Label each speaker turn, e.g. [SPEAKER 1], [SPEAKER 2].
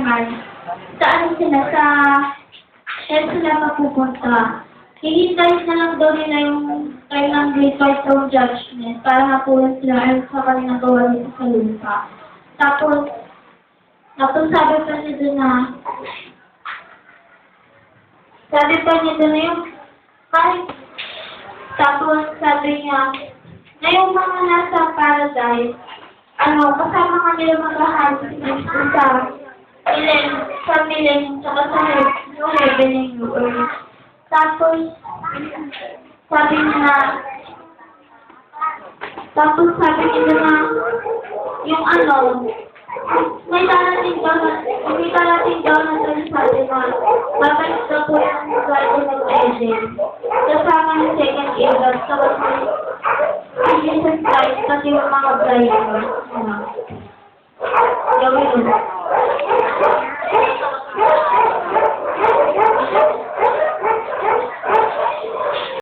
[SPEAKER 1] naman, saan sila saan sila mapupunta. Hihintay na lang daw nila yung time ng Great White Throne Judgment para mapunan sila ayon sa kanilang gawa dito sa lupa. Tapos sabi pa niya doon na, yung, kahit, tapos sabi niya, na yung mga nasa paradise, kasama ka nila maghahanap sa milen, saka sa heaven and new earth. Tapos, sabi niya na, yung may darating daw na sabi na, babalik daw po yung Garden of Eden. Kasama ng second Adam, tapos may Jesus Christ, kasi yung mga bride.